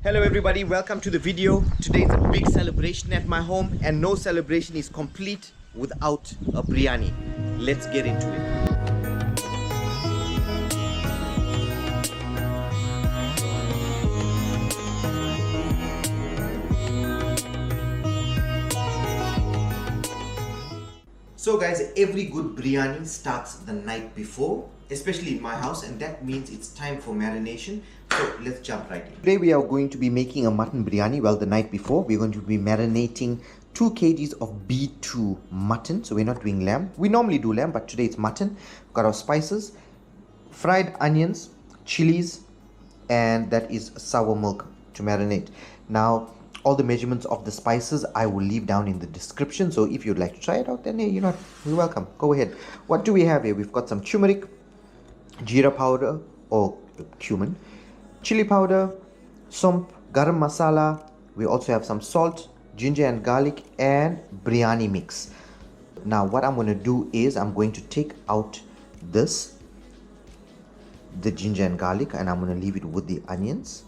Hello everybody, welcome to the video. Today is a big celebration at my home and no celebration is complete without a biryani. Let's get into it. So guys, every good biryani starts the night before, especially in my house, and that means it's time for marination. So let's jump right in. Today we are going to be making a mutton biryani. Well, the night before we're going to be marinating 2 kgs of B2 mutton. So we're not doing lamb. We normally do lamb, but today it's mutton. We've got our spices, fried onions, chilies, and that is sour milk to marinate. Now all the measurements of the spices I will leave down in the description, so if you'd like to try it out, then hey, you're welcome, go ahead. What do we have here? We've got some turmeric, jeera powder or cumin, chili powder, Soomph, Garam masala. We also have some salt, ginger and garlic, and biryani mix. Now what I'm going to do is I'm going to take out the ginger and garlic, and I'm going to leave it with the onions.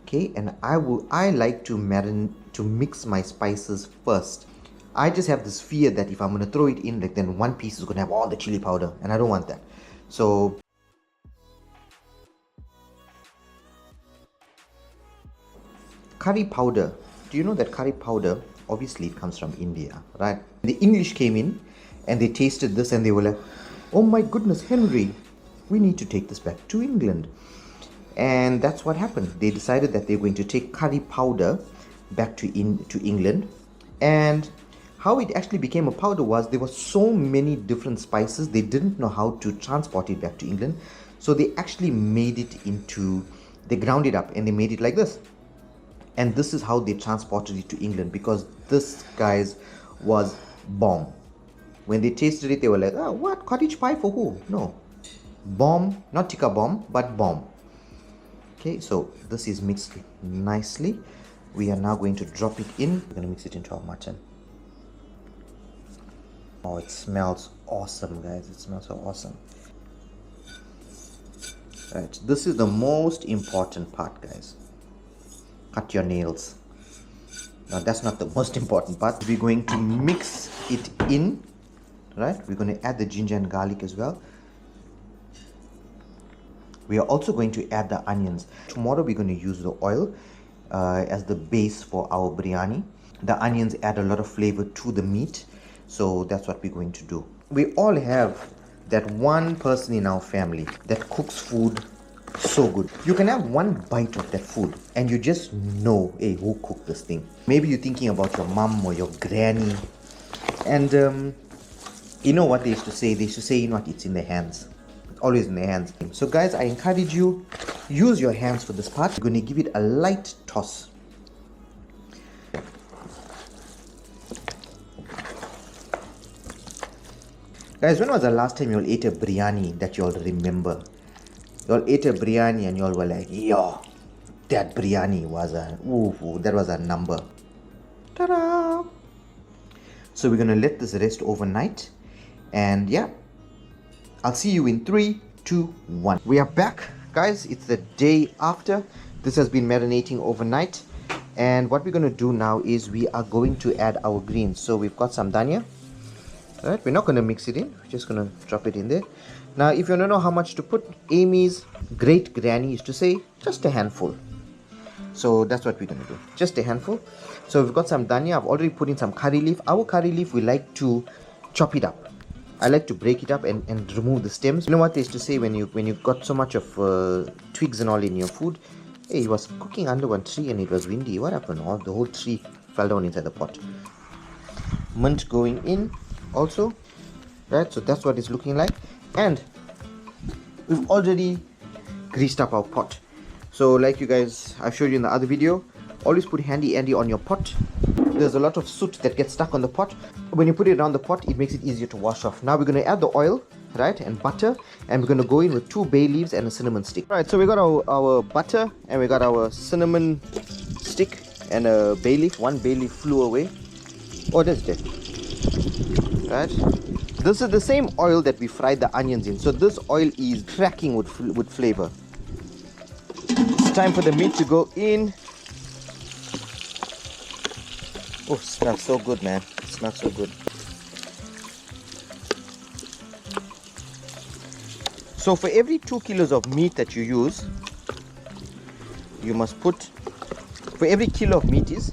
Okay, and I like to mix my spices first. I just have this fear that if I'm going to throw it in, like, then one piece is going to have all the chili powder, and I don't want that. So curry powder. Do you know that curry powder, obviously it comes from India, right? The English came in and they tasted this and they were like, oh my goodness, Henry, we need to take this back to England. And that's what happened. They decided that they're going to take curry powder back to England. And how it actually became a powder was there were so many different spices, they didn't know how to transport it back to England. So they actually made it they ground it up and they made it like this. And this is how they transported it to England, because this, guys, was bomb. When they tasted it, they were like, oh, what? Cottage pie for who? No. Bomb, not tikka bomb, but bomb. Okay, so this is mixed nicely. We are now going to drop it in. We're going to mix it into our mutton. Oh, it smells awesome, guys. It smells so awesome. Right, this is the most important part, guys. Cut your nails. Now, that's not the most important part. We're going to mix it in, right? We're going to add the ginger and garlic as well. We are also going to add the onions. Tomorrow we're going to use the oil as the base for our biryani. The onions add a lot of flavor to the meat, so that's what we're going to do. We all have that one person in our family that cooks food so good. You can have one bite of that food and you just know, hey, who cooked this thing? Maybe you're thinking about your mom or your granny, and you know what they used to say? They used to say, you know what, it's in their hands. Always in their hands. So guys, I encourage you, use your hands for this part. You're going to give it a light toss. Guys, when was the last time you all ate a biryani that you all remember? You all ate a biryani and you all were like, yo, that biryani was that was a number. Ta-da! So we're going to let this rest overnight, and yeah, I'll see you in 3, 2, 1. We are back, guys. It's the day after. This has been marinating overnight. And what we're going to do now is we are going to add our greens. So we've got some dhanya. Alright, we're not going to mix it in. We're just going to drop it in there. Now, if you don't know how much to put, Amy's great granny used to say, just a handful. So that's what we're going to do. Just a handful. So we've got some dhanya. I've already put in some curry leaf. Our curry leaf, we like to chop it up. I like to break it up and remove the stems. You know what they used to say when you got so much of twigs and all in your food? Hey, he was cooking under one tree and it was windy. What happened? Oh, the whole tree fell down inside the pot. Mint going in also. Right, so that's what it's looking like. And we've already greased up our pot. So like you guys, I've showed you in the other video, always put handy Andy on your pot. There's a lot of soot that gets stuck on the pot. When you put it around the pot, it makes it easier to wash off. Now we're going to add the oil, right, and butter, and we're going to go in with 2 bay leaves and a cinnamon stick. Alright, so we got our butter and we got our cinnamon stick and a bay leaf. 1 bay leaf flew away. Oh, that's dead. Right, this is the same oil that we fried the onions in, so this oil is cracking with flavor. It's time for the meat to go in. Oh, smells so good, man. It smells so good. So for every 2 kilos of meat that you use, you must put, for every kilo of meat is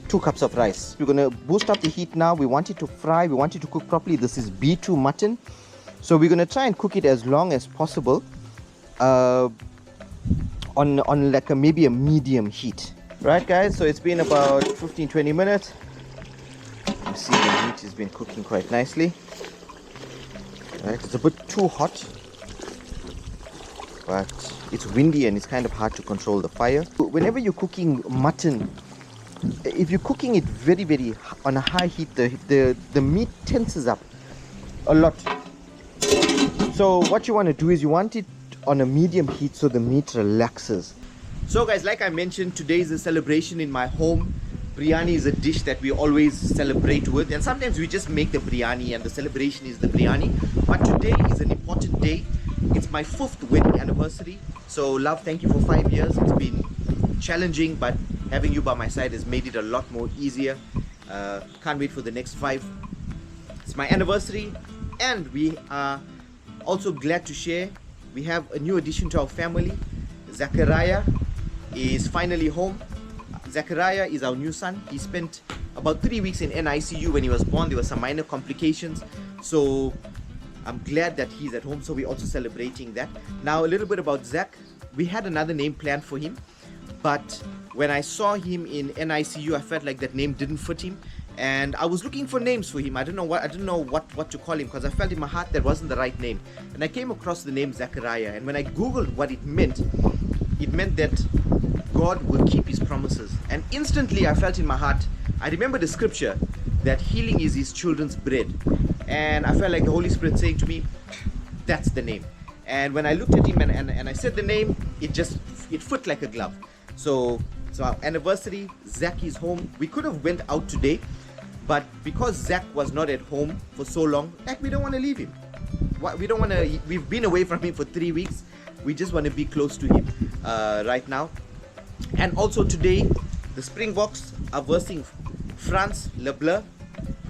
2 cups of rice. We're going to boost up the heat now. We want it to fry. We want it to cook properly. This is B2 mutton. So we're going to try and cook it as long as possible on like maybe a medium heat. Right, guys? So it's been about 15-20 minutes. You see the meat has been cooking quite nicely. Right, it's a bit too hot, but it's windy and it's kind of hard to control the fire. Whenever you're cooking mutton, if you're cooking it very on a high heat, the meat tenses up a lot. So what you want to do is you want it on a medium heat so the meat relaxes. So guys, like I mentioned, today is a celebration in my home. Biryani is a dish that we always celebrate with, and sometimes we just make the biryani and the celebration is the biryani. But today is an important day. It's my 5th wedding anniversary. So love, thank you for 5 years. It's been challenging, but having you by my side has made it a lot more easier. Can't wait for the next 5. It's my anniversary, and we are also glad to share we have a new addition to our family. Zachariah is finally home. Zachariah is our new son. He spent about 3 weeks in NICU when he was born. There were some minor complications, so I'm glad that he's at home. So we're also celebrating that. Now a little bit about Zach. We had another name planned for him, but when I saw him in NICU, I felt like that name didn't fit him, and I was looking for names for him. I didn't know what to call him, because I felt in my heart that wasn't the right name. And I came across the name Zachariah, and when I googled what it meant that God will keep his promises. And instantly I felt in my heart, I remember the scripture that healing is his children's bread, and I felt like the Holy Spirit saying to me, that's the name. And when I looked at him and I said the name, it fit like a glove. So our anniversary, Zach is home. We could have went out today, but because Zach was not at home for so long, like, we don't want to leave him. We don't want to. We've been away from him for 3 weeks. We just want to be close to him right now. And also today, the Springboks are versing France Le Bleu.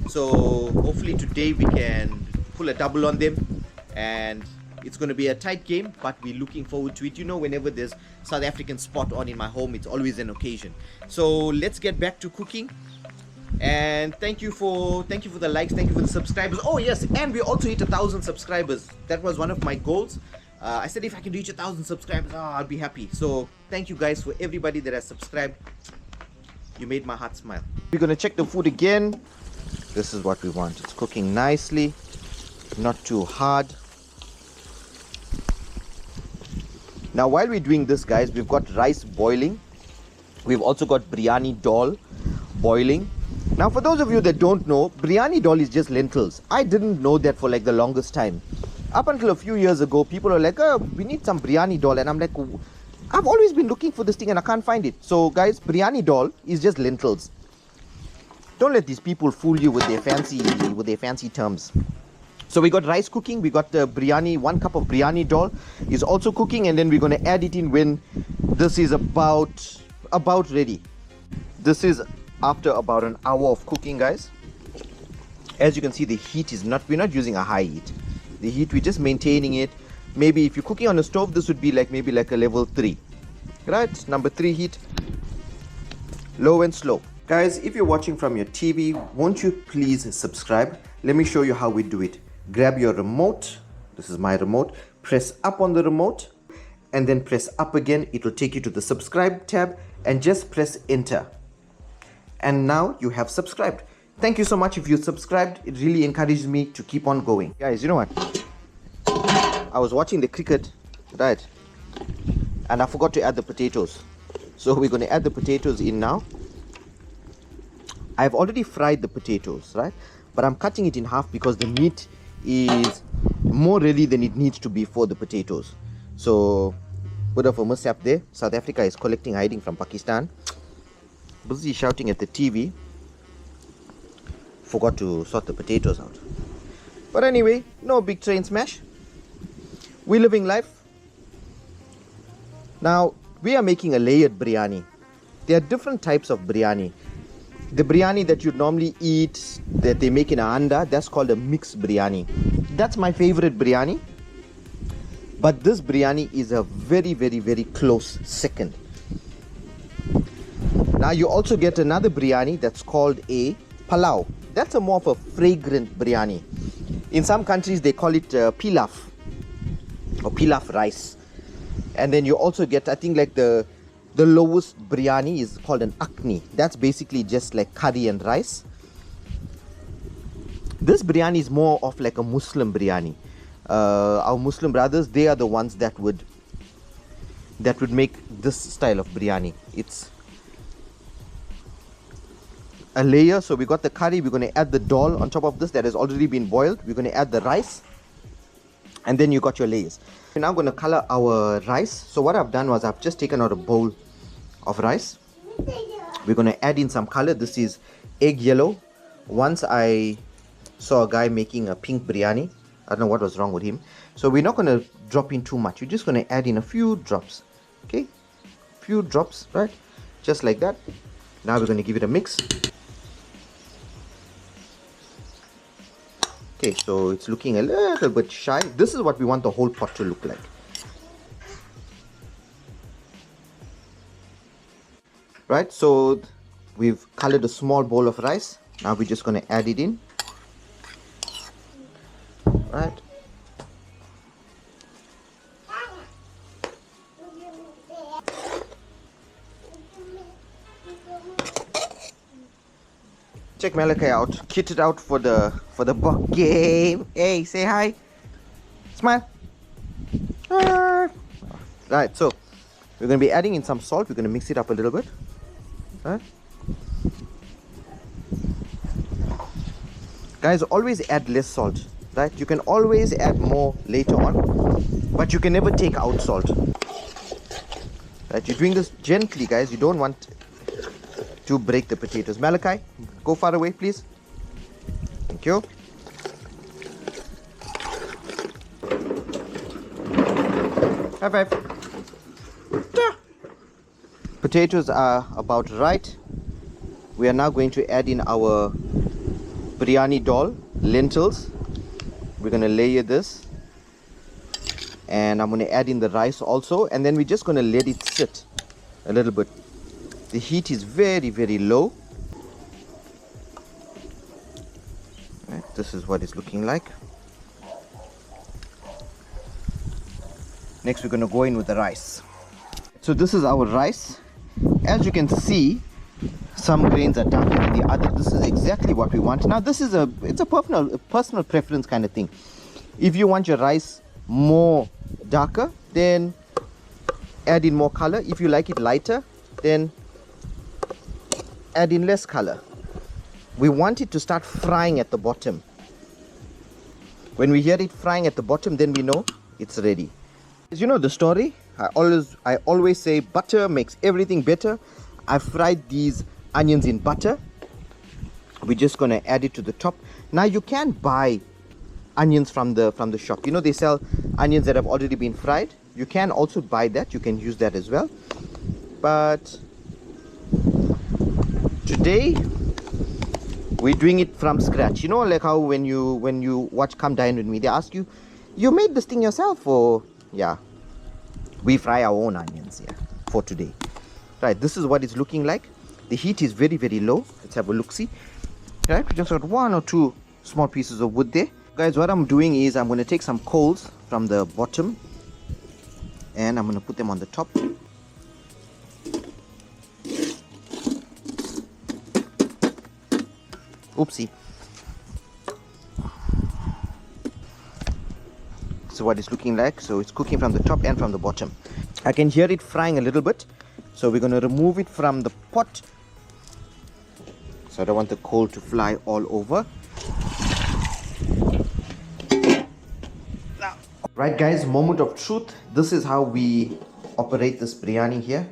So hopefully today we can pull a double on them, and it's going to be a tight game, but we're looking forward to it. You know, whenever there's South African spot on in my home, it's always an occasion. So let's get back to cooking. And thank you for the likes, thank you for the subscribers. Oh yes, and we also hit 1,000 subscribers. That was one of my goals. I said if I can reach 1,000 subscribers, I'll be happy. So thank you guys for everybody that has subscribed. You made my heart smile. We're gonna check the food again. This is what we want. It's cooking nicely, not too hard. Now while we're doing this, guys, we've got rice boiling. We've also got biryani dal boiling. Now for those of you that don't know, biryani dal is just lentils. I didn't know that for like the longest time. Up until a few years ago, people are like, oh, we need some biryani dal, and I'm like, I've always been looking for this thing and I can't find it. So guys, biryani dal is just lentils. Don't let these people fool you with their fancy terms. So we got rice cooking, we got the biryani, 1 cup of biryani dal is also cooking, and then we're going to add it in when this is about ready. This is after about an hour of cooking, guys. As you can see, the heat is we're not using a high heat. The heat, we're just maintaining it. Maybe if you're cooking on a stove, this would be maybe like a level 3. Right? Number 3 heat. Low and slow. Guys, if you're watching from your TV, won't you please subscribe? Let me show you how we do it. Grab your remote. This is my remote. Press up on the remote and then press up again. It will take you to the subscribe tab, and just press enter. And now you have subscribed. Thank you so much if you subscribed. It really encourages me to keep on going. Guys, you know what? I was watching the cricket, right? And I forgot to add the potatoes. So we're going to add the potatoes in now. I've already fried the potatoes, right? But I'm cutting it in half because the meat is more ready than it needs to be for the potatoes. So, bit of a mishap there. South Africa is collecting hiding from Pakistan. Busy shouting at the TV. Forgot to sort the potatoes out. But anyway, no big train smash. We're living life. Now, we are making a layered biryani. There are different types of biryani. The biryani that you'd normally eat, that they make in a handa, that's called a mixed biryani. That's my favorite biryani. But this biryani is a very, very, very close second. Now you also get another biryani that's called a palau. That's a more of a fragrant biryani. In some countries they call it pilaf or pilaf rice. And then you also get, I think, like the lowest biryani is called an akni. That's basically just like curry and rice. This biryani is more of like a Muslim biryani. Our Muslim brothers, they are the ones that would make this style of biryani. It's a layer. So we got the curry, we're going to add the dal on top of this that has already been boiled. We're going to add the rice, and then you got your layers. We're now going to color our rice. So what I've done was I've just taken out a bowl of rice. We're going to add in some color. This is egg yellow. Once I saw a guy making a pink biryani. I don't know what was wrong with him. So we're not going to drop in too much. We're just going to add in a few drops. Okay, few drops, right? Just like that. Now we're going to give it a mix. Okay, so it's looking a little bit shy. This is what we want the whole pot to look like. Right, so we've colored a small bowl of rice. Now we're just going to add it in. Right. Check Malachi out, kitted out for the ball game. Hey, say hi. Smile. Right, so we're going to be adding in some salt. We're going to mix it up a little bit. Right. Guys, always add less salt. Right, you can always add more later on, but you can never take out salt. Right, you're doing this gently, guys. You don't want to break the potatoes. Malachi, go far away, please. Thank you. High five. Potatoes are about right. We are now going to add in our biryani dal, lentils. We're going to layer this, and I'm going to add in the rice also, and then we're just going to let it sit a little bit. The heat is very, very low. Right, this is what it's looking like. Next we're going to go in with the rice. So this is our rice. As you can see, some grains are darker than the other. This is exactly what we want. Now this is it's a personal preference kind of thing. If you want your rice more darker, then add in more color. If you like it lighter, then add in less color. We want it to start frying at the bottom. When we hear it frying at the bottom, then we know it's ready. As you know the story, I always say butter makes everything better. I fried these onions in butter. We're just going to add it to the top. Now you can buy onions from the shop. You know, they sell onions that have already been fried. You can also buy that. You can use that as well. But today we're doing it from scratch. You know, like how when you watch Come Dine With Me, they ask you, you made this thing yourself? Or yeah, we fry our own onions here for today. Right, this is what it's looking like. The heat is very, very low. Let's have a look-see. Right, we just got 1 or 2 small pieces of wood there. Guys, what I'm doing is I'm going to take some coals from the bottom and I'm going to put them on the top. Oopsie. So what it's looking like. So it's cooking from the top and from the bottom. I can hear it frying a little bit. So we're going to remove it from the pot. So I don't want the coal to fly all over. Right guys, moment of truth. This is how we operate this biryani here.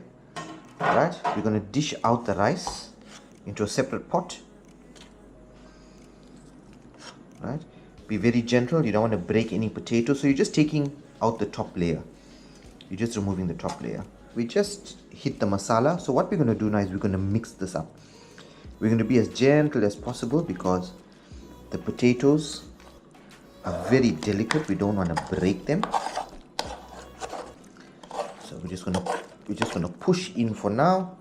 Alright, we're going to dish out the rice into a separate pot. Right, be very gentle. You don't want to break any potato. So you're just taking out the top layer. You're just removing the top layer. We just hit the masala. So what we're going to do now is we're going to mix this up. We're going to be as gentle as possible because the potatoes are very delicate. We don't want to break them. So we're just gonna push in for now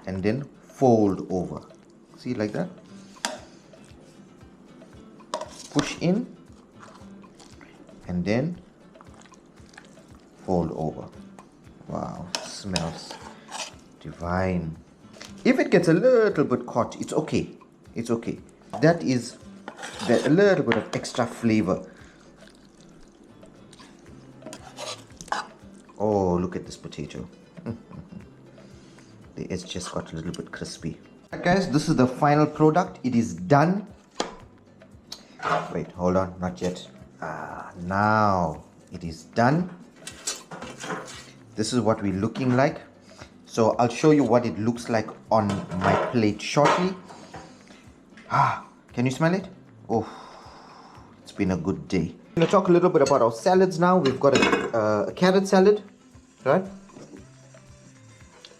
and then fold over. See, like that? Push in and then fold over. Wow, smells divine. If it gets a little bit caught, it's okay. It's okay. That is a little bit of extra flavor. Oh, look at this potato. The edge just got a little bit crispy. Right, guys, this is the final product. It is done. Wait, hold on, not yet. Now it is done. This is what we're looking like. So I'll show you what it looks like on my plate shortly. Can you smell it? Oh, it's been a good day. I'm going to talk a little bit about our salads now. We've got a carrot salad, right?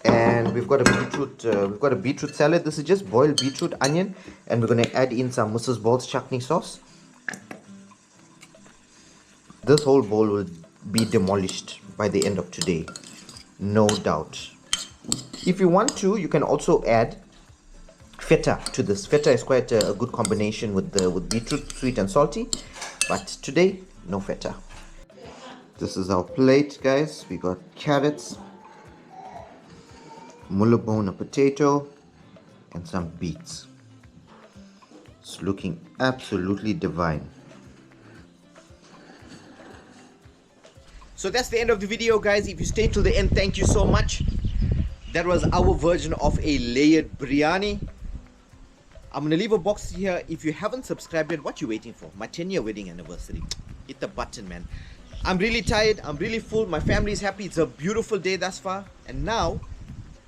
And we've got a beetroot salad. This is just boiled beetroot, onion, and we're going to add in some Mrs. Ball's chutney sauce. This whole bowl will be demolished by the end of today, no doubt. If you want to, you can also add feta to this. Feta is quite a good combination with beetroot, sweet and salty. But today, no feta. This is our plate, guys. We got carrots, mullabone, a potato, and some beets. It's looking absolutely divine. So that's the end of the video, guys. If you stayed till the end, thank you so much. That was our version of a layered biryani. I'm going to leave a box here. If you haven't subscribed yet, what you waiting for? My 10-year wedding anniversary. Hit the button, man. I'm really tired. I'm really full. My family is happy. It's a beautiful day thus far. And now,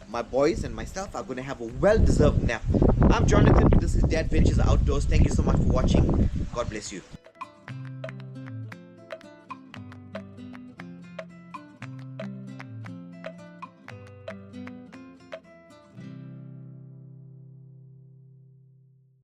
my boys and myself are going to have a well-deserved nap. I'm Jonathan. This is Dad Ventures Outdoors. Thank you so much for watching. God bless you.